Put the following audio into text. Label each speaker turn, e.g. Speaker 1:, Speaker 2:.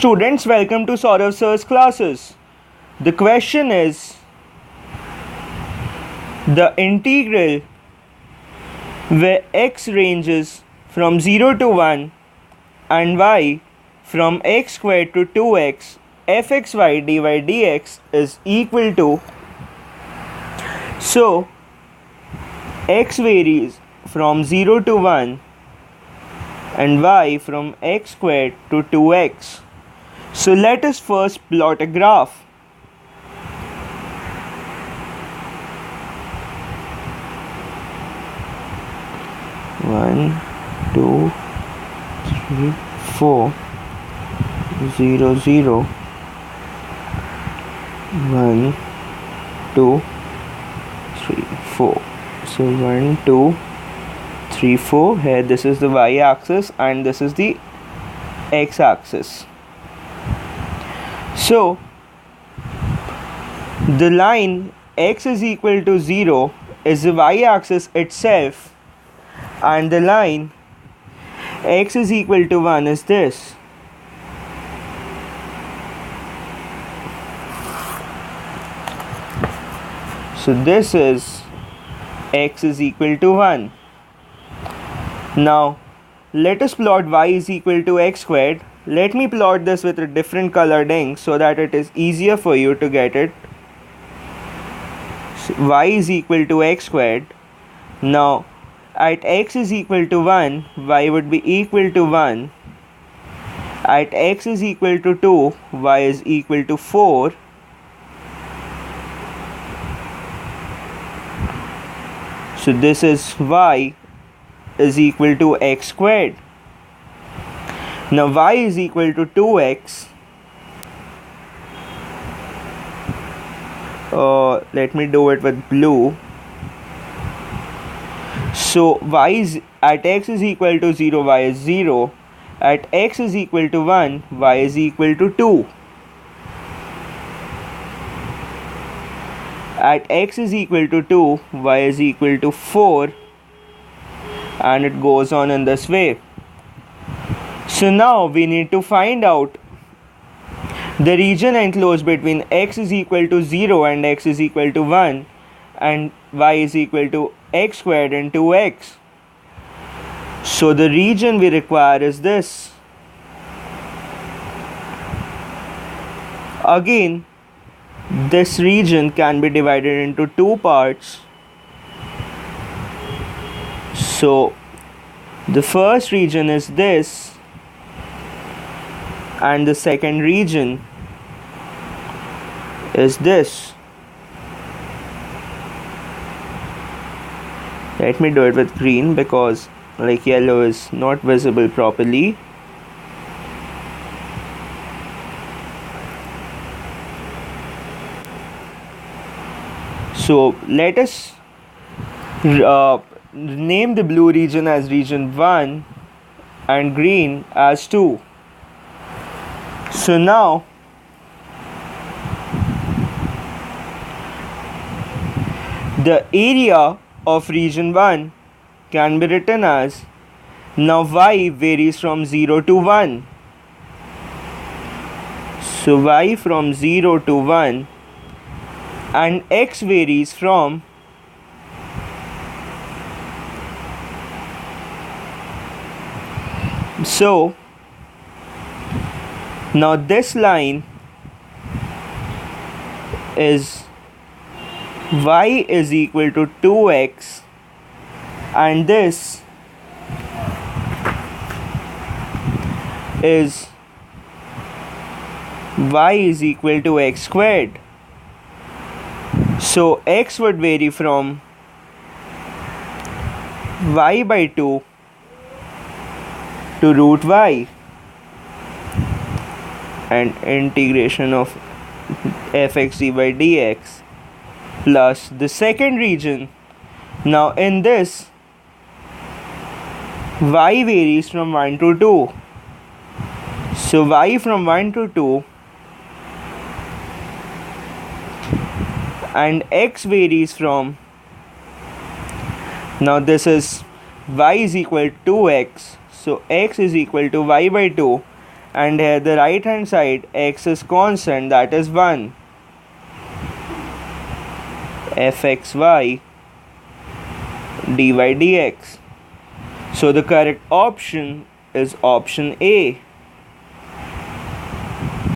Speaker 1: students, welcome to Sourav Sir's classes. The question is the integral where x ranges from 0 to 1 and y from x squared to 2x fxy dy dx is equal to. So x varies from 0 to 1 and y from x squared to 2x. So let us first plot a graph. One, two, three, 4, 0, 0, 1, 2, 3, 4. So 1, 2, 3, 4. Here this is the y-axis and this is the x-axis. So the line x is equal to 0 is the y-axis itself, and the line x is equal to 1 is this. So this is x is equal to 1. Now let us plot y is equal to x squared. Let me plot this with a different colored ink so that it is easier for you to get it. So y is equal to x squared. Now at x is equal to 1, y would be equal to 1. At x is equal to 2, y is equal to 4. So this is y is equal to x squared. Now y is equal to 2x. Let me do it with blue. So y is at x is equal to 0, y is 0. At x is equal to 1, y is equal to 2. At x is equal to 2, y is equal to 4. And it goes on in this way. So now we need to find out the region enclosed between x is equal to 0 and x is equal to 1 and y is equal to x squared and 2x. So the region we require is this. Again, this region can be divided into two parts. So the first region is this and the second region is this. Let me do it with green because yellow is not visible properly. So let us name the blue region as region 1 and green as 2. So now the area of region 1 can be written as, now y varies from 0 to 1. So y from 0 to 1 and x varies from so now this line is y is equal to 2x and this is y is equal to x squared. So x would vary from y by 2 to root y and integration of fx dy dx plus the second region. Now in this y varies from 1 to 2. So y from 1 to 2 and x varies from, now this is y is equal to 2x, so x is equal to y by 2 and here the right hand side x is constant, that is 1. fxy dy dx. So the correct option is option A.